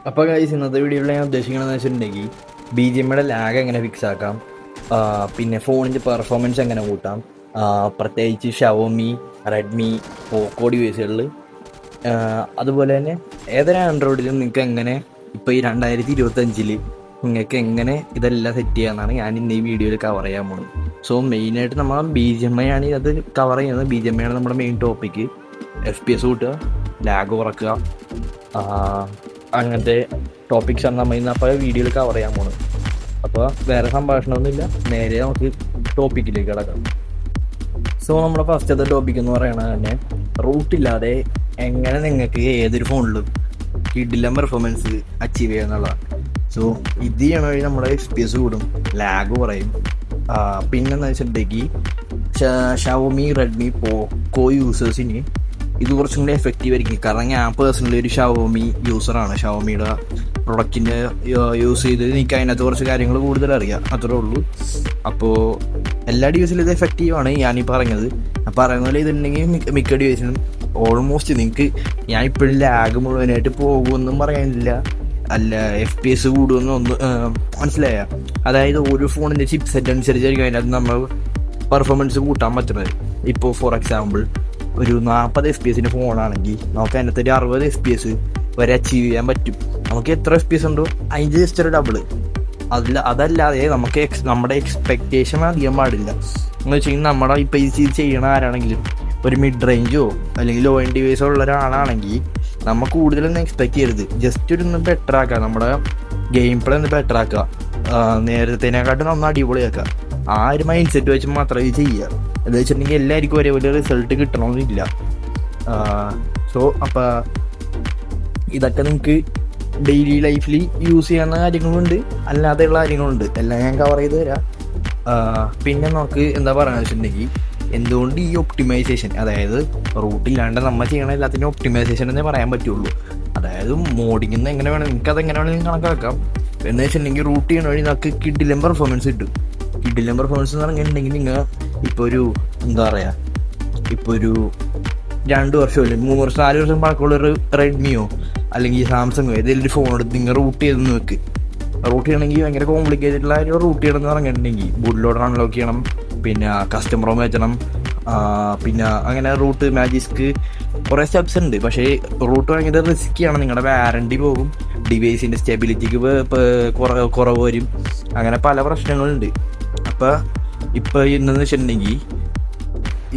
അപ്പോൾ ഗൈസ്, ഇന്നത്തെ വീഡിയോയിൽ ഞാൻ ഉദ്ദേശിക്കണമെന്ന് വെച്ചിട്ടുണ്ടെങ്കിൽ BGMയുടെ ലാഗ് എങ്ങനെ ഫിക്സ് ആക്കാം, പിന്നെ ഫോണിൻ്റെ പെർഫോമൻസ് എങ്ങനെ കൂട്ടാം, പ്രത്യേകിച്ച് ഷവോമി, റെഡ്മി, പോക്കോ ഡിവൈസുകളിൽ, അതുപോലെ തന്നെ ഏതൊരു ആൻഡ്രോയിഡിലും നിങ്ങൾക്ക് എങ്ങനെ ഇപ്പോൾ ഈ 2025 നിങ്ങൾക്ക് എങ്ങനെ ഇതെല്ലാം സെറ്റ് ചെയ്യാമെന്നാണ് ഞാൻ ഇന്ന് ഈ വീഡിയോയിൽ കവർ ചെയ്യാൻ പോകുന്നത്. സോ മെയിനായിട്ട് നമ്മൾ BGMI ആണ് അത് കവർ ചെയ്യുന്നത്. BGMI ആണ് നമ്മുടെ മെയിൻ ടോപ്പിക്ക്. FPS കൂട്ടുക, ലാഗ് കുറക്കുക, അങ്ങനത്തെ ടോപ്പിക്സാണ് നമ്മൾ ഇന്ന് അപ്പോൾ വീഡിയോയിൽ കവർ ചെയ്യാൻ പോകുന്നത്. അപ്പോൾ വേറെ സംഭാഷണമൊന്നുമില്ല, നേരെ നമുക്ക് ടോപ്പിക്കിലേക്ക് കിടക്കാം. സോ നമ്മുടെ ഫസ്റ്റത്തെ ടോപ്പിക് എന്ന് പറയുന്നത് തന്നെ റൂട്ടില്ലാതെ എങ്ങനെ നിങ്ങൾക്ക് ഏതൊരു ഫോണിലും കിഡിലം പെർഫോമൻസ് അച്ചീവ് ചെയ്യുക എന്നുള്ളതാണ്. സോ ഇത് ചെയ്യണ വഴി നമ്മുടെ FPS കൂടും, ലാഗ് കുറയും. പിന്നെന്താ വെച്ചിട്ടുണ്ടെങ്കിൽ ഷവോമി, റെഡ്മി, പോക്കോ യൂസേഴ്സിന് ഇത് കുറച്ചും കൂടി എഫക്റ്റീവ് ആയിരിക്കും. കാരണം ഞാൻ പേഴ്സണലി ഒരു ഷവോമി യൂസറാണ്. ഷവോമിയുടെ പ്രൊഡക്റ്റിൻ്റെ യൂസ് ചെയ്ത് എനിക്ക് അതിനകത്ത് കുറച്ച് കാര്യങ്ങൾ കൂടുതൽ അറിയാം, അത്രേ ഉള്ളൂ. അപ്പോൾ എല്ലാ ഡിവൈസിലും ഇത് എഫക്റ്റീവാണ് ഞാൻ ഈ പറഞ്ഞത്. പറയുന്ന പോലെ ഇതുണ്ടെങ്കിൽ മിക്ക ഡിവൈസിനും ഓൾമോസ്റ്റ് നിങ്ങൾക്ക് ഞാൻ ഇപ്പോഴും ലാഗ് മുഴുവനായിട്ട് പോകുമെന്നും പറയാനില്ല, അല്ല FPS കൂടുമെന്നും ഒന്ന് മനസ്സിലായ. അതായത് ഒരു ഫോണിൻ്റെ ചിപ്പ് സെറ്റ് അനുസരിച്ചായിരിക്കും അതിനകത്ത് നമ്മൾ പെർഫോമൻസ് കൂട്ടാൻ പറ്റുന്നത്. ഇപ്പോൾ ഫോർ എക്സാമ്പിൾ ഒരു 40 FPS ഫോണാണെങ്കിൽ നമുക്ക് അതിനകത്ത് ഒരു 60 FPS വരെ അച്ചീവ് ചെയ്യാൻ പറ്റും. നമുക്ക് എത്ര FPS ഉണ്ടോ അതിൻ്റെ ജസ്റ്റ് ഒരു ഡബിള്. അതല്ലാതെ നമുക്ക് നമ്മുടെ എക്സ്പെക്റ്റേഷൻ അധികം പാടില്ല. എന്ന് വെച്ച് കഴിഞ്ഞാൽ നമ്മുടെ ഇപ്പോൾ ഈ ചെയ്യണ ആരാണെങ്കിലും ഒരു മിഡ് റേഞ്ചോ അല്ലെങ്കിൽ ലോ എൻഡ് ഡിവൈസോ ഉള്ള ഒരാളാണെങ്കിൽ നമ്മൾ കൂടുതലൊന്നും എക്സ്പെക്റ്റ് ചെയ്യരുത്. ജസ്റ്റ് ഒരു ബെറ്റർ ആക്കുക, നമ്മുടെ ഗെയിം പ്ലേ ഒന്ന് ബെറ്റർ ആക്കുക, നേരത്തേനെക്കാട്ടും നമ്മൾ അടിപൊളിയാക്കുക. ആ ഒരു മൈൻഡ് സെറ്റ് വെച്ച് മാത്രമേ ചെയ്യുക. എന്താ വെച്ചിട്ടുണ്ടെങ്കിൽ എല്ലാവർക്കും ഒരേപോലെ റിസൾട്ട് കിട്ടണമെന്നില്ല. സോ അപ്പോൾ ഇതൊക്കെ നിങ്ങൾക്ക് ഡെയിലി ലൈഫിൽ യൂസ് ചെയ്യുന്ന കാര്യങ്ങളുണ്ട്, അല്ലാതെയുള്ള കാര്യങ്ങളുണ്ട്, എല്ലാം ഞാൻ കവർ ചെയ്ത് തരാം. പിന്നെ നമുക്ക് എന്താ പറയുക വെച്ചിട്ടുണ്ടെങ്കിൽ എന്തുകൊണ്ട് ഈ ഒപ്റ്റിമൈസേഷൻ, അതായത് റൂട്ടില്ലാണ്ട് നമ്മൾ ചെയ്യണ എല്ലാത്തിനും ഒപ്റ്റിമൈസേഷൻ എന്നേ പറയാൻ പറ്റുള്ളൂ. അതായത് മോഡിങ്ങിൽ നിന്ന് എങ്ങനെ വേണം നിങ്ങൾക്ക് അതെങ്ങനെ വേണമെങ്കിൽ കണക്കാക്കാം. എന്ന് വെച്ചിട്ടുണ്ടെങ്കിൽ റൂട്ട് ചെയ്യണ വഴി നമുക്ക് കിഡിലം പെർഫോമൻസ് കിട്ടും. കിഡിലം പെർഫോമൻസ് എന്ന് പറഞ്ഞിട്ടുണ്ടെങ്കിൽ നിങ്ങൾ ഇപ്പോൾ ഒരു എന്താ പറയുക, ഇപ്പോൾ ഒരു 2 വർഷം അല്ലെങ്കിൽ 3 വർഷം 4 വർഷം പഴക്കമുള്ളൊരു റെഡ്മിയോ അല്ലെങ്കിൽ സാംസങ്ങോ ഏതെങ്കിലും ഒരു ഫോൺ എടുത്ത് നിങ്ങൾ റൂട്ട് ചെയ്തെന്ന് വെക്ക്. റൂട്ട് ചെയ്യണമെങ്കിൽ ഭയങ്കര കോംപ്ലിക്കേറ്റഡുള്ള കാര്യം. റൂട്ട് ചെയ്യണമെന്ന് പറഞ്ഞിട്ടുണ്ടെങ്കിൽ ബൂട്ട് ലോഡർ അൺലോക്ക് ചെയ്യണം, പിന്നെ കസ്റ്റമർ റോം വെച്ചണം, പിന്നെ അങ്ങനെ റൂട്ട് മാജിസ്ക് കുറേ സ്റ്റെപ്സ് ഉണ്ട്. പക്ഷേ റൂട്ട് ഭയങ്കര റിസ്ക്കിയാണ്. നിങ്ങളുടെ വാറണ്ടി പോകും, ഡിവൈസിൻ്റെ സ്റ്റെബിലിറ്റിക്ക് കുറവ് വരും, അങ്ങനെ പല പ്രശ്നങ്ങളുണ്ട്. അപ്പോൾ ഇപ്പോൾ ഇന്നെന്ന് വെച്ചിട്ടുണ്ടെങ്കിൽ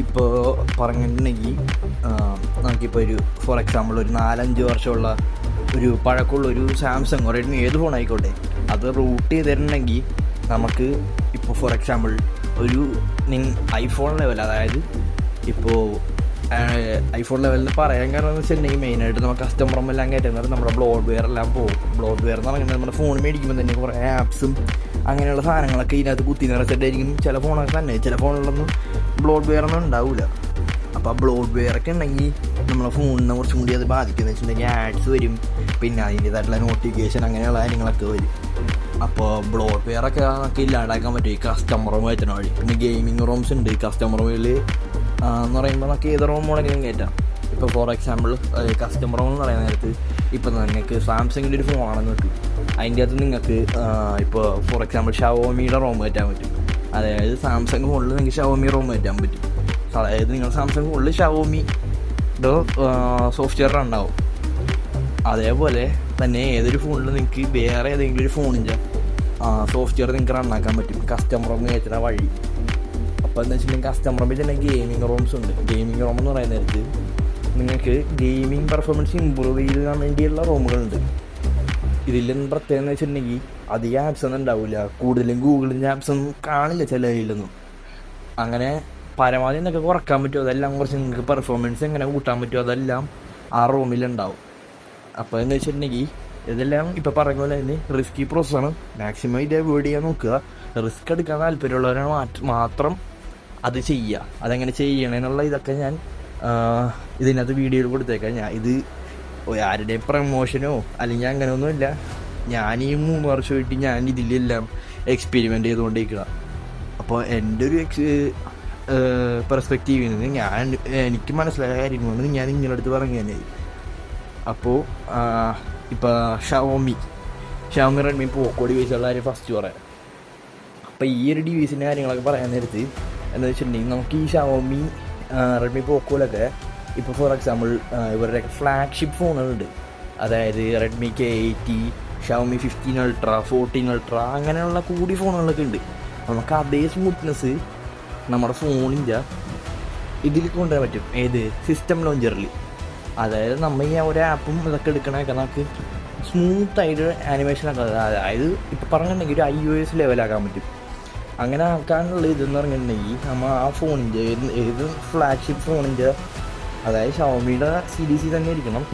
ഇപ്പോൾ പറഞ്ഞിട്ടുണ്ടെങ്കിൽ നമുക്കിപ്പോൾ ഒരു ഫോർ എക്സാമ്പിൾ ഒരു 4-5 വർഷമുള്ള ഒരു പഴക്കമുള്ള ഒരു സാംസങ് റെഡ്മി ഏത് ഫോൺ ആയിക്കോട്ടെ അത് റൂട്ട് ചെയ്തിട്ടുണ്ടെങ്കിൽ നമുക്ക് ഇപ്പോൾ ഫോർ എക്സാമ്പിൾ ഒരു ഐഫോൺ ലെവൽ, അതായത് ഇപ്പോൾ ഐഫോൺ ലെവലിൽ പറയാൻ കാരണം എന്ന് വെച്ചിട്ടുണ്ടെങ്കിൽ മെയിനായിട്ട് നമുക്ക് കസ്റ്റമറും എല്ലാം കയറ്റുന്നത് നമ്മുടെ ബ്ലോഡ് വെയർ എല്ലാം പോകും. ബ്ലോഡ് വെയർ എന്ന് പറയുന്നത് നമ്മുടെ ഫോൺ മേടിക്കുമ്പോൾ തന്നെ കുറേ ആപ്സും അങ്ങനെയുള്ള സാധനങ്ങളൊക്കെ ഇതിനകത്ത് കുത്തി നിറച്ചിട്ടായിരിക്കും ചില ഫോണൊക്കെ തന്നെ. ചില ഫോണിലൊന്നും ബ്ലോഡ് വെയർ ഒന്നും ഉണ്ടാവില്ല. അപ്പോൾ ആ ബ്ലോഡ് വെയറൊക്കെ ഉണ്ടെങ്കിൽ നമ്മളെ ഫോണിനെ കുറച്ചും കൂടി അത് ബാധിക്കുന്നത് വെച്ചിട്ടുണ്ടെങ്കിൽ ആഡ്സ് വരും, പിന്നെ അതിൻ്റേതായിട്ടുള്ള നോട്ടിഫിക്കേഷൻ അങ്ങനെയുള്ള കാര്യങ്ങളൊക്കെ വരും. അപ്പോൾ ബ്ലോഡ് വെയറൊക്കെ നമുക്ക് ഇല്ലാണ്ടാക്കാൻ പറ്റും ഈ കസ്റ്റമർ റൂം കയറ്റുന്ന വഴി. പിന്നെ ഗെയിമിംഗ് റൂംസ് ഉണ്ട്. കസ്റ്റമർ റൂമിൽ എന്ന് പറയുമ്പോൾ നമുക്ക് ഏത് റൂം വേണമെങ്കിലും കയറ്റാം. ഇപ്പോൾ ഫോർ എക്സാമ്പിൾ കസ്റ്റമർ റൂം എന്ന് പറയുന്ന നേരത്ത് ഇപ്പോൾ നിങ്ങൾക്ക് സാംസങ്ങിൻ്റെ ഒരു ഫോണാണെന്ന് വെക്കും, അതിൻ്റെ അകത്ത് നിങ്ങൾക്ക് ഇപ്പോൾ ഫോർ എക്സാമ്പിൾ ഷവോമിയുടെ റൂം കയറ്റാൻ പറ്റും. അതായത് സാംസങ് ഫോണിൽ നിങ്ങൾക്ക് ഷവോമി റൂം കയറ്റാൻ പറ്റും. അതായത് നിങ്ങൾ സാംസങ് ഫോണിൽ ഷവോമിയുടെ സോഫ്റ്റ്വെയർ ഉണ്ടാവും. അതേപോലെ തന്നെ ഏതൊരു ഫോണിൽ നിങ്ങൾക്ക് വേറെ ഏതെങ്കിലും ഒരു ഫോണിൻ്റെ സോഫ്റ്റ്വെയർ നിങ്ങൾക്ക് റണ്ണാക്കാൻ പറ്റും കസ്റ്റമർ റൂം കയറ്റുന്ന വഴി. അപ്പോൾ എന്താ വെച്ചിട്ടുണ്ടെങ്കിൽ കസ്റ്റമർ റൂമിൽ തന്നെ ഗെയിമിംഗ് റൂംസ് ഉണ്ട്. ഗെയിമിംഗ് റൂം എന്ന് പറയുന്ന നേരത്ത് നിങ്ങൾക്ക് ഗെയിമിംഗ് പെർഫോമൻസ് ഇമ്പ്രൂവ് ചെയ്യാൻ വേണ്ടിയുള്ള റൂമുകളുണ്ട്. ഇതിലൊന്നും പ്രത്യേകം എന്ന് വെച്ചിട്ടുണ്ടെങ്കിൽ അധികം ആപ്സ് ഒന്നും ഉണ്ടാവില്ല, കൂടുതലും ഗൂഗിളിൻ്റെ ആപ്സ് ഒന്നും കാണില്ല ചില കയ്യിലൊന്നും. അങ്ങനെ പരമാവധി എന്തൊക്കെ കുറക്കാൻ പറ്റുമോ അതെല്ലാം കുറച്ച് നിങ്ങൾക്ക് പെർഫോമൻസ് എങ്ങനെ കൂട്ടാൻ പറ്റുമോ അതെല്ലാം ആ റൂമിലുണ്ടാവും. അപ്പോൾ എന്ന് വെച്ചിട്ടുണ്ടെങ്കിൽ ഇതെല്ലാം ഇപ്പോൾ പറയുന്ന പോലെ തന്നെ റിസ്കി പ്രോസസ്സാണ്. മാക്സിമം ഇത് അവോയ്ഡ് ചെയ്യാൻ നോക്കുക. റിസ്ക് എടുക്കാൻ താല്പര്യമുള്ളവരാണ് മാത്രം അത് ചെയ്യുക. അതെങ്ങനെ ചെയ്യണമെന്നുള്ള ഇതൊക്കെ ഞാൻ ഇതിനകത്ത് വീഡിയോയിൽ കൊടുത്തേക്കാം. ഞാൻ ഇത് ആരുടെയും പ്രമോഷനോ അല്ലെങ്കിൽ അങ്ങനെയൊന്നുമില്ല. ഞാൻ ഈ 3 വർഷമായിട്ട് ഞാൻ ഇതിലെല്ലാം എക്സ്പെരിമെൻ്റ് ചെയ്തുകൊണ്ടിരിക്കുക. അപ്പോൾ എൻ്റെ ഒരു പെർസ്പെക്റ്റീവിൽ നിന്ന് എനിക്ക് മനസ്സിലായ കാര്യങ്ങളാണ് ഞാൻ നിങ്ങളുടെ അടുത്ത് പറഞ്ഞു തന്നെ. അപ്പോൾ ഇപ്പോൾ ഷവോമി റെഡ്മി പോക്കോ ഡിവൈസുള്ള കാര്യം ഫസ്റ്റ് പറയാം. അപ്പോൾ ഈ ഒരു ഡിവൈസിൻ്റെ കാര്യങ്ങളൊക്കെ പറയാൻ നേരത്ത് എന്താ വെച്ചിട്ടുണ്ടെങ്കിൽ നമുക്ക് ഈ ഷവോമി റെഡ്മി പോക്കോയിലൊക്കെ ഇപ്പോൾ ഫോർ എക്സാമ്പിൾ ഇവരുടെയൊക്കെ ഫ്ലാഗ്ഷിപ്പ് ഫോണുകളുണ്ട്. അതായത് Redmi K80, Xiaomi 15 ultra, 14 ultra, അങ്ങനെയുള്ള കൂടിയ ഫോണുകളൊക്കെ ഉണ്ട്. നമുക്ക് അതേ സ്മൂത്ത്നെസ് നമ്മുടെ ഫോണിൻ്റെ ഇതിൽ കൊണ്ടുവരാൻ പറ്റും. ഏത് സിസ്റ്റം ലോഞ്ചറിൽ. അതായത് നമ്മൾ ഈ ഒരു ആപ്പും ഇതൊക്കെ എടുക്കണമൊക്കെ നമുക്ക് സ്മൂത്തായിട്ട് ആനിമേഷനൊക്കെ, അതായത് ഇപ്പോൾ പറഞ്ഞിട്ടുണ്ടെങ്കിൽ ഒരു iOS ലെവലാക്കാൻ പറ്റും. അങ്ങനെ ആക്കാനുള്ള ഇതെന്ന് പറഞ്ഞിട്ടുണ്ടെങ്കിൽ നമ്മൾ ആ ഫോണിൻ്റെ ഏത് ഫ്ലാഗ്ഷിപ്പ് ഫോണിൻ്റെ, അതായത് ഷവോമിയുടെ സീരീസിൽ തന്നെ ഇരിക്കണം.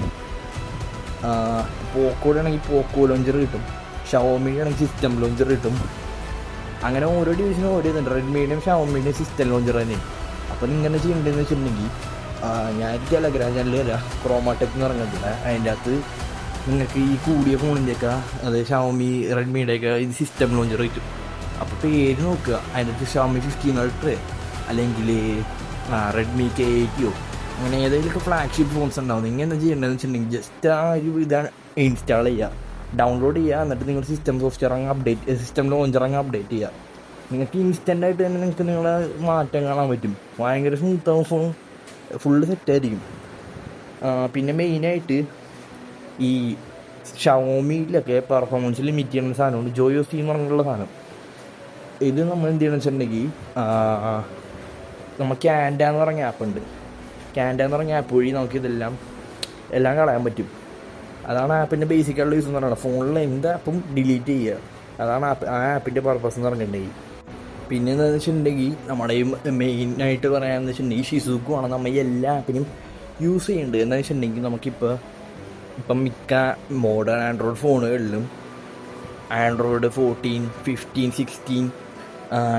പോക്കോയുടെ ആണെങ്കിൽ പോക്കോ ലോഞ്ചർ കിട്ടും, ഷവോമിയുടെ ആണെങ്കിൽ സിസ്റ്റം ലോഞ്ചർ കിട്ടും. അങ്ങനെ ഓരോ ഡിവിഷനും ഓരോ ഇതുണ്ട്. റെഡ്മിയുടെയും ഷവോമിയുടെയും സിസ്റ്റം ലോഞ്ചർ തന്നെ. അപ്പോൾ ഇങ്ങനെ ചെയ്യേണ്ടതെന്ന് വെച്ചിട്ടുണ്ടെങ്കിൽ ഞാൻ ടെലഗ്രാം ചാനൽ തരാം, ക്രോമാടെക് എന്ന് പറഞ്ഞിട്ടുണ്ട്. അതിൻ്റെ അകത്ത് നിങ്ങൾക്ക് ഈ കൂടിയ ഫോണിൻ്റെയൊക്കെ, അതായത് ഷവോമി റെഡ്മിയുടെയൊക്കെ ഇത് സിസ്റ്റം ലോഞ്ചർ കിട്ടും. അപ്പോൾ പേര് നോക്കുക, അതിൻ്റെ അകത്ത് ഷവോമി 15 അൾട്ര അല്ലെങ്കിൽ റെഡ്മി K80 അങ്ങനെ ഏതെങ്കിലുമൊക്കെ ഫ്ലാഗ്ഷിപ്പ് ഫോൺസ് ഉണ്ടാവും. നിങ്ങൾ എന്താ ചെയ്യേണ്ടതെന്ന് വെച്ചിട്ടുണ്ടെങ്കിൽ ജസ്റ്റ് ആ ഒരു ഇതാണ് ഇൻസ്റ്റാൾ ചെയ്യുക, ഡൗൺലോഡ് ചെയ്യുക. എന്നിട്ട് നിങ്ങൾ സിസ്റ്റം സോഫ്റ്റ്വെയർ അങ്ങ് അപ്ഡേറ്റ്, സിസ്റ്റം ലോഞ്ചർ അങ്ങ് അപ്ഡേറ്റ് ചെയ്യുക. നിങ്ങൾക്ക് ഇൻസ്റ്റൻ്റായിട്ട് തന്നെ നിങ്ങൾക്ക് നിങ്ങളെ മാറ്റം കാണാൻ പറ്റും. ഭയങ്കര സ്മൂത്താവും, ഫോൺ ഫുള്ള് സെറ്റായിരിക്കും. പിന്നെ മെയിനായിട്ട് ഈ ഷവോമിയിലൊക്കെ പെർഫോമൻസ് ലിമിറ്റ് ചെയ്യുന്ന സാധനമുണ്ട്, ജോയോസി എന്ന് പറഞ്ഞിട്ടുള്ള സാധനം. ഇത് നമ്മൾ എന്ത് ചെയ്യണമെന്ന് വെച്ചിട്ടുണ്ടെങ്കിൽ നമ്മൾ ക്യാൻഡ എന്ന് പറഞ്ഞ ആപ്പുണ്ട്. ക്യാൻഡ എന്ന് പറഞ്ഞ ആപ്പ് വഴി നമുക്ക് എല്ലാം കളയാൻ പറ്റും. അതാണ് ആപ്പിൻ്റെ ബേസിക്കായിട്ടുള്ള യൂസ് എന്ന് പറയുന്നത്. ഫോണിൽ എന്ത് ആപ്പും ഡിലീറ്റ് ചെയ്യുക, അതാണ് ആ ആപ്പിൻ്റെ പർപ്പസ് എന്ന് പറഞ്ഞിട്ടുണ്ടെങ്കിൽ. പിന്നെ എന്താണെന്ന് വെച്ചിട്ടുണ്ടെങ്കിൽ നമ്മുടെ ഈ മെയിനായിട്ട് പറയാമെന്ന് വെച്ചിട്ടുണ്ടെങ്കിൽ ഷിസുക്കു ആണ് നമ്മൾ എല്ലാ ആപ്പിനും യൂസ് ചെയ്യുന്നുണ്ട്. എന്താണെന്ന് വെച്ചിട്ടുണ്ടെങ്കിൽ നമുക്കിപ്പം മിക്ക മോഡേൺ ആൻഡ്രോയിഡ് ഫോണുകളിലും ആൻഡ്രോയിഡ് 14, 15, 16,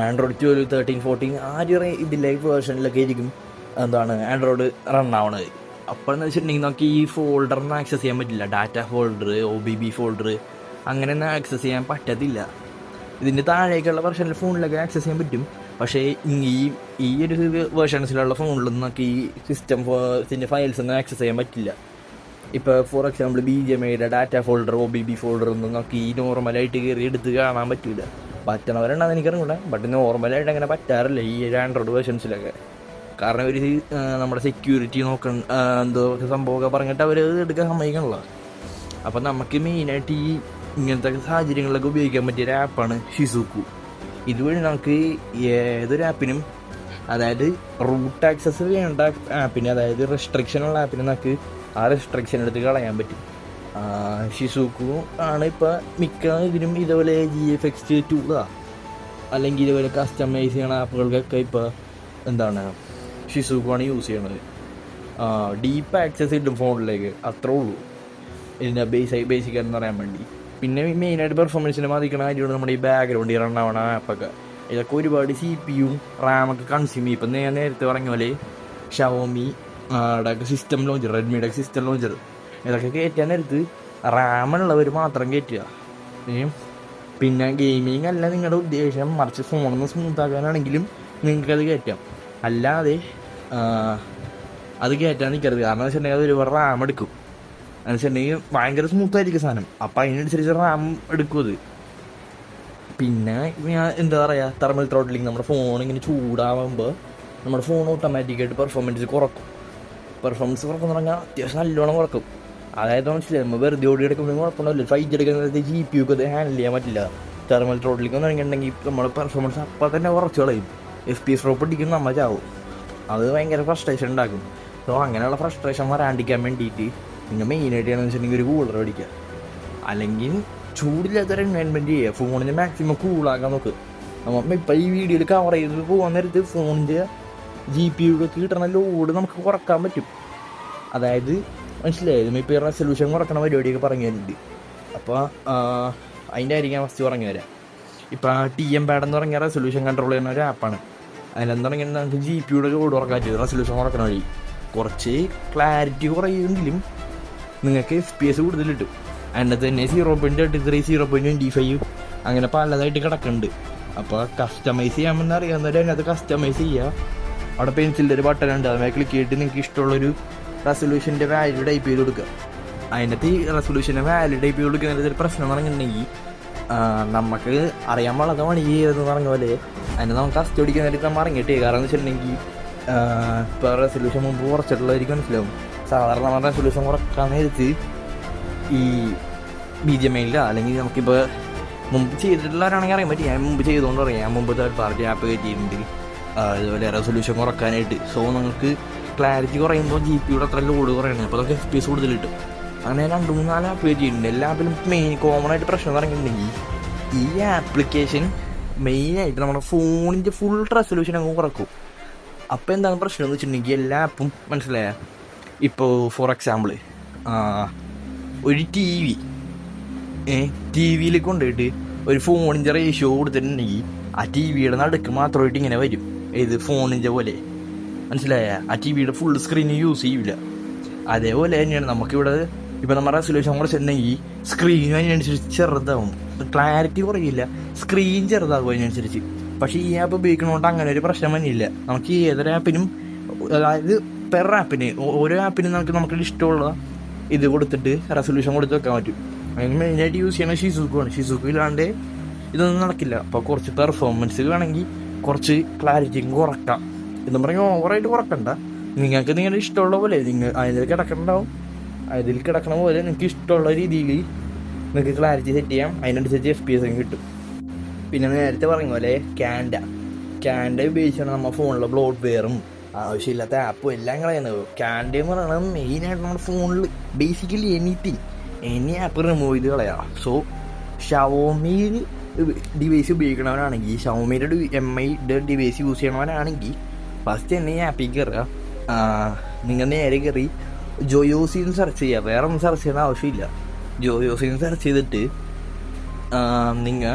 ആൻഡ്രോയിഡ് 12, 13, 14 ആ ഒരു ഇതിലെ വേർഷനിലൊക്കെ ആയിരിക്കും എന്താണ് ആൻഡ്രോയിഡ് റൺ ആവണത്. അപ്പോൾ എന്ന് വെച്ചിട്ടുണ്ടെങ്കിൽ നമുക്ക് ഈ ഫോൾഡറിന് ആക്സസ് ചെയ്യാൻ പറ്റില്ല. ഡാറ്റ ഫോൾഡർ, OBB ഫോൾഡർ അങ്ങനെയൊന്നും ആക്സസ് ചെയ്യാൻ പറ്റത്തില്ല. ഇതിൻ്റെ താഴേക്കുള്ള വെർഷനിൽ ഫോണിലൊക്കെ ആക്സസ് ചെയ്യാൻ പറ്റും. പക്ഷേ ഈ ഒരു വേർഷൻസിലുള്ള ഫോണിലൊന്നും നമുക്ക് ഈ സിസ്റ്റത്തിൻ്റെ ഫയൽസ് ഒന്നും ആക്സസ് ചെയ്യാൻ പറ്റില്ല. ഇപ്പോൾ ഫോർ എക്സാമ്പിൾ BGMIയുടെ ഡാറ്റ ഫോൾഡർ, OBB ഫോൾഡർ ഒന്നും നമുക്ക് ഈ നോർമലായിട്ട് കയറി എടുത്ത് കാണാൻ പറ്റില്ല. പറ്റണവരുണ്ടെന്ന് എനിക്കറിയില്ല, ബട്ട് നോർമലായിട്ട് അങ്ങനെ പറ്റാറില്ല ഈ ഒരു ആൻഡ്രോയിഡ് വേർഷൻസിലൊക്കെ. കാരണം ഒരു നമ്മുടെ സെക്യൂരിറ്റി എന്തോ സംഭവമൊക്കെ പറഞ്ഞിട്ട് അവർ എടുക്കാൻ സമ്മതിക്കണല്ലോ. അപ്പം നമുക്ക് മെയിനായിട്ട് ഈ ഇങ്ങനത്തെ സാഹചര്യങ്ങളിലൊക്കെ ഉപയോഗിക്കാൻ പറ്റിയ ഒരു ആപ്പാണ് ഷിസുക്കു. ഇതുവഴി നമുക്ക് ഏതൊരു ആപ്പിനും, അതായത് റൂട്ട് ആക്സസ് വേണ്ട ആപ്പിന്, അതായത് റെസ്ട്രിക്ഷനുള്ള ആപ്പിന് നമുക്ക് ആ റെസ്ട്രിക്ഷൻ എടുത്ത് കളയാൻ പറ്റും. ഷിസുക്കു ആണ് ഇപ്പോൾ മിക്ക ഇതിനും ഇതുപോലെ GFX ടൂളാ അല്ലെങ്കിൽ ഇതുപോലെ കസ്റ്റമൈസ് ചെയ്യണ ആപ്പുകൾക്കൊക്കെ ഇപ്പോൾ എന്താണ് ഷിസുക്കു ആണ് യൂസ് ചെയ്യണത്. ഡീപ്പ് ആക്സസ് കിട്ടും ഫോണിലേക്ക്, അത്രേ ഉള്ളൂ ഇതിൻ്റെ ബേസിക്കായിട്ട് പറയാൻ വേണ്ടി. പിന്നെ മെയിനായിട്ട് പെർഫോമൻസിനെ ബാധിക്കണ കാര്യമാണ് നമ്മുടെ ഈ ബാക്ക്ഗ്രൗണ്ടിൽ റൺ ആവണ ആപ്പൊക്കെ. ഇതൊക്കെ ഒരുപാട് CPU റാമൊക്കെ കൺസ്യൂം ചെയ്യും. ഇപ്പം ഞാൻ നേരത്തെ പറഞ്ഞ പോലെ ഷവോമി സിസ്റ്റം ലോഞ്ചർ, റെഡ്മിയുടെ സിസ്റ്റം ലോഞ്ചർ ഇതൊക്കെ കയറ്റാൻ നേരത്ത് റാമുള്ളവർ മാത്രം കയറ്റുക. പിന്നെ ഗെയിമിങ് അല്ല നിങ്ങളുടെ ഉദ്ദേശം, മറിച്ച് ഫോണൊന്ന് സ്മൂത്താക്കാനാണെങ്കിലും നിങ്ങൾക്കത് കയറ്റാം. അല്ലാതെ അത് കയറ്റാൻ നിൽക്കരുത്. കാരണം എന്ന് വെച്ചിട്ടുണ്ടെങ്കിൽ അത് ഒരുപാട് റാം എടുക്കും. എന്ന് വെച്ചിട്ടുണ്ടെങ്കിൽ ഭയങ്കര സ്മൂത്തായിരിക്കും സാധനം. അപ്പം അതിനനുസരിച്ച് റാം എടുക്കും അത്. പിന്നെ എന്താ പറയുക, തെർമൽ ത്രോട്ട്ലിങ്, നമ്മുടെ ഫോൺ ഇങ്ങനെ ചൂടാവുമ്പോൾ നമ്മുടെ ഫോൺ ഓട്ടോമാറ്റിക്കായിട്ട് പെർഫോമൻസ് കുറക്കും എന്ന് പറഞ്ഞാൽ അത്യാവശ്യം നല്ലോണം കുറക്കും. അതായത് മനസ്സിലായി, നമ്മൾ വെറുതെ ഓടി എടുക്കുമ്പോൾ കുഴപ്പമില്ല. 5G എടുക്കുന്നത് GPU ഒക്കെ അത് ഹാൻഡിൽ ചെയ്യാൻ പറ്റില്ല. തെർമൽ ത്രോട്ട്ലിംഗ് എന്ന് പറഞ്ഞിട്ടുണ്ടെങ്കിൽ നമ്മുടെ പെർഫോമൻസ് അപ്പം തന്നെ കുറച്ച് കളയും. FPS ഡ്രോപ്പ് അടിക്കും, നമ്മൾ ചാവും. അത് ഭയങ്കര ഫ്രസ്ട്രേഷൻ ഉണ്ടാക്കും. സോ അങ്ങനെയുള്ള ഫ്രസ്ട്രേഷൻ വരാണ്ടിരിക്കാൻ വേണ്ടിയിട്ട് നിങ്ങൾ മെയിനായിട്ട് ചെയ്യണമെന്ന് വെച്ചിട്ടുണ്ടെങ്കിൽ ഒരു കൂളർ അടിക്കുക, അല്ലെങ്കിൽ ചൂടില്ലാത്തൊരു എൻവയൺമെൻറ്റ് ചെയ്യുക. ഫോണിന് മാക്സിമം കൂളാക്കാൻ നോക്കുക. നമ്മൾ ഇപ്പം ഈ വീഡിയോയിൽ കവർ ചെയ്ത് പോകാൻ നേരത്ത് ഫോണിൻ്റെ GPU കിട്ടണ ലോഡ് നമുക്ക് കുറക്കാൻ പറ്റും. അതായത് മനസ്സിലായത്, ഇപ്പോൾ റെസൊല്യൂഷൻ കുറക്കണ പരിപാടിയൊക്കെ പറഞ്ഞു തരുന്നുണ്ട്. അപ്പോൾ അതിൻ്റെ ആയിരിക്കും ഫസ്റ്റ് പറഞ്ഞു തരാം. ഇപ്പോൾ TMPad എന്ന് പറഞ്ഞാൽ റെസൊല്യൂഷൻ കൺട്രോൾ ചെയ്യുന്ന ഒരു ആപ്പാണ്. അതിലെന്താ പറഞ്ഞാൽ നമുക്ക് GPUയുടെ ലോഡ് കുറക്കാൻ പറ്റും റെസൊല്യൂഷൻ കുറക്കണ വഴി. കുറച്ച് ക്ലാരിറ്റി കുറയുമെങ്കിലും നിങ്ങൾക്ക് FPS കൂടുതൽ കിട്ടും. അതിൻ്റെ തന്നെ 0.33, 0.25 അങ്ങനെ പലതായിട്ട് കിടക്കുന്നുണ്ട്. അപ്പോൾ കസ്റ്റമൈസ് ചെയ്യാമെന്ന് അറിയാവുന്നവർ അതിനകത്ത് കസ്റ്റമൈസ് ചെയ്യുക. അവിടെ പെൻസിലിൻ്റെ ഒരു ബട്ടൺ ഉണ്ട്, അതുമായി ക്ലിക്ക് ചെയ്തിട്ട് നിങ്ങൾക്ക് ഇഷ്ടമുള്ളൊരു റെസൊല്യൂഷൻ്റെ വാല്യൂ ടൈപ്പ് ചെയ്ത് കൊടുക്കുക. അതിനകത്ത് റെസൊല്യൂഷനെ വാലിഡ് ആയി കൊടുക്കുന്നതിൽ ഒരു പ്രശ്നം എന്ന് പറഞ്ഞിട്ടുണ്ടെങ്കിൽ നമുക്ക് അറിയാൻ പാടാത്ത പണി ചെയ്തെന്ന് പറഞ്ഞ പോലെ അതിനെ നമുക്ക് അസ്റ്റോടിക്കുന്നതിൽ നമ്മൾ ഇറങ്ങിയിട്ട്. കാരണം എന്ന് വെച്ചിട്ടുണ്ടെങ്കിൽ ഇപ്പോൾ റെസൊല്യൂഷൻ മുമ്പ് കുറച്ചിട്ടുള്ളവർക്ക് മനസ്സിലാവും. സാധാരണ നമ്മുടെ റെസൊല്യൂഷൻ കുറക്കാൻ നേരത്ത് ഈ BGMI അല്ലെങ്കിൽ നമുക്കിപ്പോൾ മുമ്പ് ചെയ്തിട്ടുള്ളവരാണെങ്കിൽ അറിയാൻ പറ്റും. ഞാൻ മുമ്പ് ചെയ്തുകൊണ്ട് പറയാം, ഞാൻ മുമ്പ് തേർഡ് പാർട്ടി ആപ്പ് കയറ്റിയിട്ടുണ്ട് ഇതുപോലെ റെസൊല്യൂഷൻ കുറക്കാനായിട്ട്. സോ നിങ്ങൾക്ക് ക്ലാരിറ്റി കുറയുമ്പോൾ GPUയുടെ അത്ര ലോഡ് കുറയണം, അപ്പോൾ നമുക്ക് FPS കൂടുതൽ കിട്ടും. അങ്ങനെ 2-3-4 ആപ്പ് കയറ്റിയിട്ടുണ്ട്. എല്ലാ ആപ്പിലും കോമൺ ആയിട്ട് പ്രശ്നം പറഞ്ഞിട്ടുണ്ടെങ്കിൽ ഈ ആപ്ലിക്കേഷൻ മെയിനായിട്ട് നമ്മുടെ ഫോണിൻ്റെ ഫുൾ റെസൊല്യൂഷൻ അങ്ങ് കുറക്കും. അപ്പോൾ എന്താണ് പ്രശ്നം എന്ന് വെച്ചിട്ടുണ്ടെങ്കിൽ എല്ലാ ആപ്പും മനസ്സിലായ, ഇപ്പോൾ ഫോർ എക്സാമ്പിൾ ഒരു ടി വിയിൽ കൊണ്ടുപോയിട്ട് ഒരു ഫോണിൻ്റെ റേഷ്യോ കൊടുത്തിട്ടുണ്ടെങ്കിൽ ആ TVയുടെ നടുക്ക് മാത്രമായിട്ട് ഇങ്ങനെ വരും. ഇത് ഫോണിൻ്റെ പോലെ മനസ്സിലായ, ആ TVയുടെ ഫുൾ സ്ക്രീൻ യൂസ് ചെയ്യില്ല. അതേപോലെ തന്നെയാണ് നമുക്കിവിടെ ഇപ്പോൾ നമ്മുടെ റെസൊല്യൂഷൻ കുറച്ചിട്ടുണ്ടെങ്കിൽ സ്ക്രീനും അതിനനുസരിച്ച് ചെറുതാവും, ക്ലാരിറ്റി കുറയില്ല, സ്ക്രീൻ ചെറുതാകും അതിനനുസരിച്ച്. പക്ഷേ ഈ ആപ്പ് ഉപയോഗിക്കണോണ്ട് അങ്ങനെ ഒരു പ്രശ്നം തന്നെയില്ല. നമുക്ക് ഏതൊരു ആപ്പിനും, അതായത് പെർ ആപ്പിന് ഓരോ ആപ്പിനും നമുക്ക് ഇഷ്ടമുള്ള ഇത് കൊടുത്തിട്ട് റെസൊല്യൂഷൻ കൊടുത്ത് വെക്കാൻ പറ്റും. അതിന് മെയിനായിട്ട് യൂസ് ചെയ്യണത് ഷിസുക്കുവാണ്. ഷിസുക്കു ഇല്ലാണ്ട് ഇതൊന്നും നടക്കില്ല. അപ്പോൾ കുറച്ച് പെർഫോമൻസ് വേണമെങ്കിൽ കുറച്ച് ക്ലാരിറ്റിയും കുറക്കാം എന്ന് പറഞ്ഞാൽ ഓവറായിട്ട് കുറക്കണ്ട. നിങ്ങൾക്ക് നിങ്ങളുടെ ഇഷ്ടമുള്ള പോലെ അതിൽ കിടക്കണ്ടാവും, അതിൽ കിടക്കണ പോലെ നിങ്ങൾക്ക് ഇഷ്ടമുള്ള രീതിയിൽ നിങ്ങൾക്ക് ക്ലാരിറ്റി സെറ്റ് ചെയ്യാം. അതിനനുസരിച്ച് FPS കിട്ടും. പിന്നെ നേരത്തെ പറഞ്ഞ പോലെ ക്യാൻഡ ഉപയോഗിച്ചാണ് നമ്മൾ ഫോണിലെ ബ്ലോട്ട് വെയറും ആവശ്യമില്ലാത്ത ആപ്പും എല്ലാം കളയുന്നത്. ക്യാൻഡ എന്ന് പറയുന്നത് മെയിനായിട്ട് നമ്മുടെ ഫോണിൽ ബേസിക്കലി എനി ആപ്പ് റിമൂവ് ചെയ്ത് കളയാം. സോ ഷവോമി ഡിവൈസ് ഉപയോഗിക്കണവരാണെങ്കിൽ, ഷവോമിയുടെ MIയുടെ ഡിവൈസ് യൂസ് ചെയ്യണവരാണെങ്കിൽ ഫസ്റ്റ് തന്നെ ഈ ആപ്പിൽ കയറുക. നിങ്ങൾ നേരെ കയറി ജോയോസിന്ന് സെർച്ച് ചെയ്യുക, വേറെ ഒന്നും സെർച്ച് ചെയ്യേണ്ട ആവശ്യമില്ല. ജോയോസിന്ന് സെർച്ച് ചെയ്തിട്ട് നിങ്ങൾ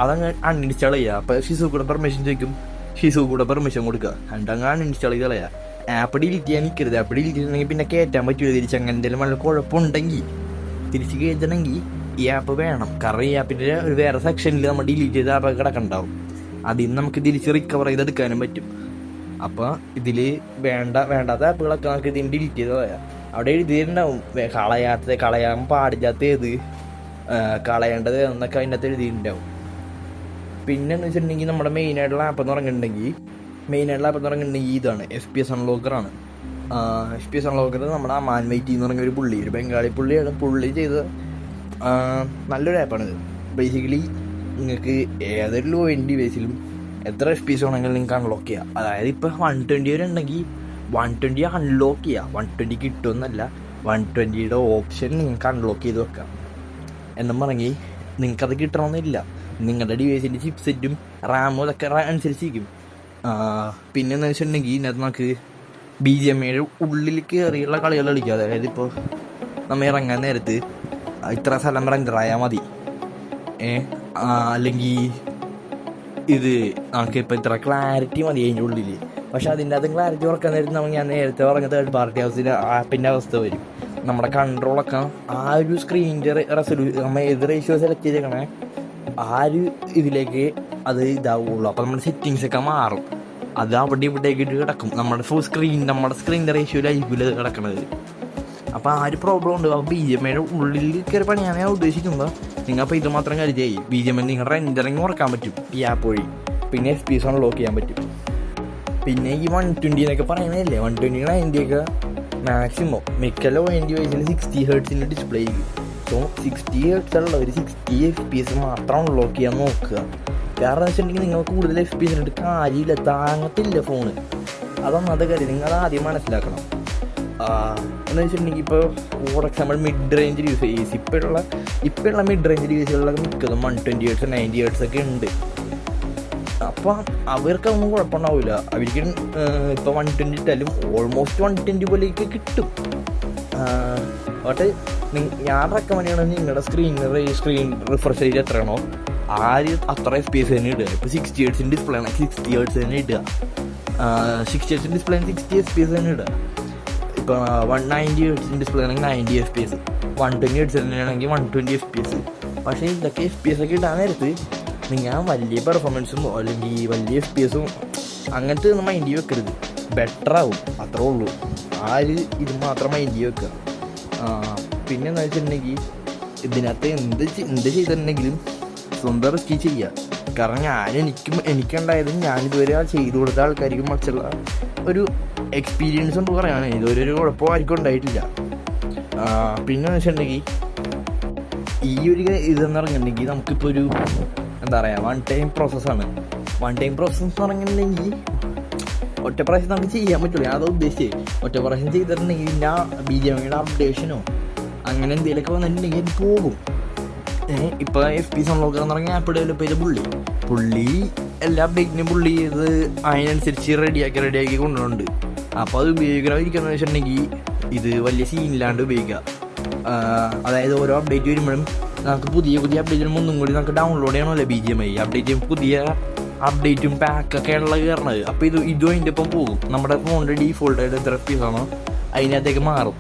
അതങ്ങ് അൺഇൻസ്റ്റാൾ ചെയ്യുക. അപ്പോൾ ഷിസുകൂടെ പെർമിഷൻ ചോദിക്കും, ഷിസുകൂടെ പെർമിഷൻ കൊടുക്കുക, എന്നിട്ടങ്ങ് അൺഇൻസ്റ്റാൾ ചെയ്ത് കളയുക. ആപ്പ് ഡിലീറ്റ് ചെയ്യാൻ നിൽക്കരുത്. ആപ്പ് ഡിലീറ്റ് ചെയ്തിട്ടുണ്ടെങ്കിൽ പിന്നെ കയറ്റാൻ പറ്റുമോ തിരിച്ച്, അങ്ങനെ എന്തെങ്കിലും വളരെ കുഴപ്പമുണ്ടെങ്കിൽ തിരിച്ച് കയറ്റണമെങ്കിൽ ഈ ആപ്പ് വേണം. കാരണം ഈ ആപ്പിൻ്റെ ഒരു വേറെ സെക്ഷനിൽ നമ്മൾ ഡിലീറ്റ് ചെയ്ത ആപ്പ് കിടക്കണ്ടാവും, അതിൽ നിന്ന് നമുക്ക് തിരിച്ച് റിക്കവർ ചെയ്തെടുക്കാനും പറ്റും. അപ്പോൾ ഇതിൽ വേണ്ടാത്ത ആപ്പുകളൊക്കെ നമുക്ക് ഇതിന് ഡിലീറ്റ് ചെയ്ത് കളയാം. അവിടെ എഴുതിയിട്ടുണ്ടാവും കളയാൻ പാടില്ലാത്ത ഏത്, കളയേണ്ടത് എന്നൊക്കെ അതിൻ്റെ അകത്ത് എഴുതിയിട്ടുണ്ടാവും. പിന്നെ എന്ന് വെച്ചിട്ടുണ്ടെങ്കിൽ നമ്മുടെ മെയിനായിട്ടുള്ള ആപ്പ് എന്ന് പറഞ്ഞിട്ടുണ്ടെങ്കിൽ ഇതാണ് FPS അൺലോക്കറാണ്. FPS അൺലോക്കർ നമ്മുടെ അമാൻ വൈറ്റി എന്ന് പറഞ്ഞ ഒരു ബംഗാളി പുള്ളിയാണ്. പുള്ളി ചെയ്ത നല്ലൊരു ആപ്പാണിത്. ബേസിക്കലി നിങ്ങൾക്ക് ഏതൊരു ലോ എൻഡ് ഡിവൈസിലും എത്ര FPS വേണമെങ്കിലും നിങ്ങൾക്ക് അൺലോക്ക് ചെയ്യാം. അതായത് ഇപ്പോൾ 120 വരെ ഉണ്ടെങ്കിൽ 120 അൺലോക്ക് ചെയ്യുക. 120 കിട്ടുമെന്നല്ല, 120യുടെ ഓപ്ഷൻ നിങ്ങൾക്ക് അൺലോക്ക് ചെയ്ത് വെക്കാം. എന്നും പറഞ്ഞ് നിങ്ങൾക്കത് കിട്ടണമെന്നില്ല. നിങ്ങളുടെ ഡിവൈസിൻ്റെ ചിപ്സെറ്റും റാമും ഇതൊക്കെ അനുസരിച്ചിരിക്കും. പിന്നെ എന്താ വെച്ചിട്ടുണ്ടെങ്കിൽ ഇതിനകത്ത് നമുക്ക് BGMIയുടെ ഉള്ളിൽ കയറിയുള്ള കളികൾ കളിക്കുക. അതായത് ഇപ്പോൾ നമ്മൾ ഇറങ്ങാൻ നേരത്ത് ഇത്ര സ്ഥലം റെൻഡറായാൽ മതി, അല്ലെങ്കിൽ ഇത് നമുക്കിപ്പോൾ ഇത്ര ക്ലാരിറ്റി മതി അതിൻ്റെ ഉള്ളിൽ. പക്ഷെ അതിൻ്റെ അകത്ത് ക്ലാരിറ്റി കുറക്കാൻ നേരത്ത് ഞാൻ നേരത്തെ പറഞ്ഞ തേർഡ് പാർട്ടി ഹൗസിൻ്റെ ആപ്പിൻ്റെ അവസ്ഥ വരും. നമ്മുടെ കൺട്രോളൊക്കെ ആ ഒരു സ്ക്രീനിൻ്റെ നമ്മൾ ഏത് റേഷ്യോ സെലക്ട് ചെയ്തേക്കണേ ആ ഒരു ഇതിലേക്ക് അത് ഇതാവുള്ളൂ. അപ്പോൾ നമ്മുടെ സെറ്റിങ്സൊക്കെ മാറും. അത് അവിടെ ഇവിടേക്ക് കിടക്കും. നമ്മുടെ സ്ക്രീനിൻ്റെ റേഷ്യോയിലായിരിക്കില്ല ഇത് കിടക്കണത്. അപ്പോൾ ആ ഒരു പ്രോബ്ലം ഉണ്ട്. അപ്പോൾ BGMIയുടെ ഉള്ളിൽ കയറി പണിയാണ് ഞാൻ ഉദ്ദേശിക്കുമ്പോൾ നിങ്ങൾ അപ്പോൾ ഇത് മാത്രം കരുതിയായി. BGMI നിങ്ങളുടെ റെൻഡറിങ് കുറക്കാൻ പറ്റും ഈ ആപ്പ് വഴി. പിന്നെ FPS അൺലോക്ക് ചെയ്യാൻ പറ്റും. പിന്നെ ഈ 120 എന്നൊക്കെ പറയുന്നതല്ലേ, 120 90 ഒക്കെ മാക്സിമം മിക്ക ലോ എൻഡ് ഡിവൈസിൽ 60 Hz ഡിസ്പ്ലേ ചെയ്യും. സോ 60 Hz ഉള്ള ഒരു 60 FPS മാത്രം അൺലോക്ക് ചെയ്യാൻ നോക്കുക. കാരണം എന്ന് വെച്ചിട്ടുണ്ടെങ്കിൽ നിങ്ങൾക്ക് കൂടുതൽ FPS ഇട്ട് കാര്യമില്ല, താങ്ങത്തില്ല ഫോണ്. അതൊന്നാമത്തെ കാര്യം നിങ്ങൾ ആദ്യം മനസ്സിലാക്കണം. എന്ന് വെച്ചിട്ടുണ്ടെങ്കിൽ ഇപ്പോൾ for example mid range use ഇപ്പോഴുള്ള മിഡ് റേഞ്ച് ഡിവൈസുകളിലൊക്കെ മിക്കതും 120 Hz 90 Hz ഒക്കെ ഉണ്ട്. അപ്പോൾ അവർക്കൊന്നും കുഴപ്പമുണ്ടാവില്ല. അവർക്ക് ഇപ്പോൾ 120 ഇട്ടാലും ഓൾമോസ്റ്റ് 120 പോലെയൊക്കെ കിട്ടും. പക്ഷേ ഞാൻ റെക്കമെൻഡ് ചെയ്യണമെങ്കിൽ നിങ്ങളുടെ സ്ക്രീൻ റിഫ്രഷ് റേറ്റ് എത്രയാണോ അത്ര FPS തന്നെ ഇടുക. ഇപ്പോൾ 60 Hz ഡിസ്പ്ലേ ആണ് 60 Hz തന്നെ ഇടുക. 60 Hz ഡിസ്പ്ലേ 60 FPS തന്നെ ഇടുക. ഇപ്പോൾ 190 Hz ഡിസ്പ്ലേ ആണെങ്കിൽ 90 FPS, 120 Hz ആണെങ്കിൽ 120 FPS. പക്ഷേ ഇതൊക്കെ FPS ഒക്കെ ഇടാൻ നേരത്ത് നിങ്ങൾ വലിയ പെർഫോമൻസും അല്ലെങ്കിൽ വലിയ FPSഉം അങ്ങനത്തെ ഒന്നും മൈൻഡ് വെക്കരുത്. ബെറ്ററാവും, അത്രേ ഉള്ളൂ. ഇത് മാത്രം മൈൻഡ് വെക്കുക. പിന്നെ എന്താ വെച്ചിട്ടുണ്ടെങ്കിൽ ഇതിനകത്ത് എന്ത് ചെയ്തിട്ടുണ്ടെങ്കിലും സ്വന്തം റിസ്കി ചെയ്യുക. കാരണം എനിക്കുണ്ടായത് ഞാനിതുവരെ ചെയ്തു കൊടുത്ത ആൾക്കാർക്ക് മറ്റുള്ള ഒരു എക്സ്പീരിയൻസ് കൊണ്ട് പറയുകയാണ്. ഇതുവരെ ഒരു കുഴപ്പവും ആർക്കും ഉണ്ടായിട്ടില്ല. പിന്നെ വെച്ചിട്ടുണ്ടെങ്കിൽ ഈ ഒരു ഇതെന്ന് പറഞ്ഞിട്ടുണ്ടെങ്കിൽ നമുക്കിപ്പോൾ ഒരു എന്താ പറയുക വൺ ടൈം പ്രോസസ്സാണ്. വൺ ടൈം പ്രോസസ്സ് എന്ന് പറഞ്ഞിട്ടുണ്ടെങ്കിൽ ഒറ്റ പ്രാവശ്യം നമുക്ക് ചെയ്യാൻ പറ്റില്ല. ഞാൻ അത് ഉദ്ദേശിച്ചത് ഒറ്റ പ്രാവശ്യം ചെയ്തിട്ടുണ്ടെങ്കിൽ ഞാൻ BGMI അപ്ഡേഷനോ അങ്ങനെ എന്തെങ്കിലുമൊക്കെ വന്നിട്ടുണ്ടെങ്കിൽ എനിക്ക് പോകും. ഇപ്പോൾ FP Sunlocker എന്ന് പറഞ്ഞാൽ ആപ്പ് ഡെവലപ്പ് ചെയ്ത പുള്ളി എല്ലാ അപ്ഡേറ്റിനും പുള്ളി ഇത് അതിനനുസരിച്ച് റെഡിയാക്കി കൊണ്ടുപോകുന്നുണ്ട്. അപ്പോൾ അത് ഉപയോഗിക്കണമെന്ന് വെച്ചിട്ടുണ്ടെങ്കിൽ ഇത് വലിയ സീനില്ലാണ്ട് ഉപയോഗിക്കുക. അതായത് ഓരോ അപ്ഡേറ്റ് വരുമ്പോഴും നമുക്ക് പുതിയ അപ്ഡേറ്റ് വരുമ്പോൾ ഒന്നും കൂടി നമുക്ക് ഡൗൺലോഡ് ചെയ്യണമല്ലോ BGMI അപ്ഡേറ്റ്. പുതിയ അപ്ഡേറ്റും പാക്കൊക്കെ ഉള്ള കയറണത്. അപ്പോൾ ഇതും അതിൻ്റെ ഒപ്പം പോകും. നമ്മുടെ ഫോണിൻ്റെ ഡീഫോൾട്ടായിട്ട് എത്ര FP ആണോ അതിനകത്തേക്ക് മാറും.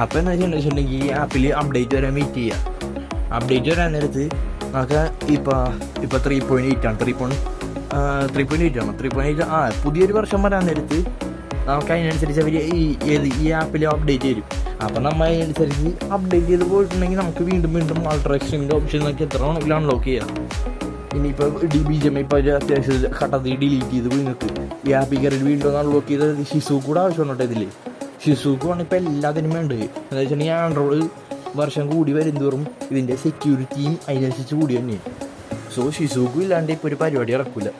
അപ്പോൾ എന്താ വെച്ചിട്ടുണ്ടെങ്കിൽ ഈ ആപ്പിൽ അപ്ഡേറ്റ് വരാൻ വെയിറ്റ് ചെയ്യുക. അപ്ഡേറ്റ് വരാൻ നേരത്ത് നമുക്ക് ഇപ്പോൾ 3.8 ആണ്. 3.8 ആണ്. 3.8 പുതിയൊരു വർഷം വരാൻ നേരത്ത് നമുക്ക് അതിനനുസരിച്ച് അവർ ഈ ആപ്പിൽ അപ്ഡേറ്റ് തരും. അപ്പം നമ്മൾ അതിനനുസരിച്ച് അപ്ഡേറ്റ് ചെയ്ത് പോയിട്ടുണ്ടെങ്കിൽ നമുക്ക് വീണ്ടും ആൾട്രേഷൻ്റെ ഓപ്ഷനൊക്കെ എത്ര വേണമെങ്കിലും അൺലോക്ക് ചെയ്യാം. ഇനിയിപ്പോൾ BGMI ഇപ്പോൾ ഒരു അത്യാവശ്യം ഘട്ടത്തിൽ ഡിലീറ്റ് ചെയ്ത് പോയി നിൽക്കും. ഈ ആപ്പിൽ കയറി വീണ്ടും അൺലോക്ക് ചെയ്ത് ഷിസൂക്ക് കൂടെ ആവശ്യമുണ്ടോ ഇതിൽ? ഷിസൂക്ക് ആണ് ഇപ്പോൾ എല്ലാത്തിനും വേണ്ടത്. എന്താ വെച്ചിട്ടുണ്ടെങ്കിൽ ആൻഡ്രോയിഡ് വർഷം കൂടി വരുന്തോറും ഇതിൻ്റെ സെക്യൂരിറ്റിയും അതിനനുസരിച്ച് കൂടി തന്നെയാണ്. സോ ഷിസൂക്കും ഇല്ലാണ്ട് ഇപ്പോൾ ഒരു പരിപാടി ഇറക്കില്ല.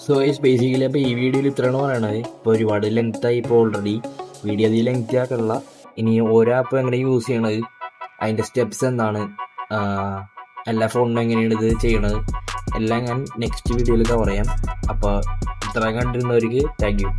സോ ബേസിക്കലി അപ്പോൾ ഈ വീഡിയോയിൽ ഇത്രയാണ് പറയണത്. ഇപ്പോൾ ഒരുപാട് ലെങ്ത്തായി. ഇപ്പോൾ ഓൾറെഡി വീഡിയോ അധികം ലെങ്ത്തി ആക്കണില്ല. ഇനി ഓരോ ആപ്പ് എങ്ങനെ യൂസ് ചെയ്യണത്, അതിൻ്റെ സ്റ്റെപ്സ് എന്താണ്, എല്ലാ ഫോണിനും എങ്ങനെയാണ് ഇത് ചെയ്യണത് എല്ലാം ഞാൻ നെക്സ്റ്റ് വീഡിയോയിൽ കവർ ചെയ്യാം. അപ്പോൾ ഇത്രയും കണ്ടിരുന്നവർക്ക് താങ്ക് യു.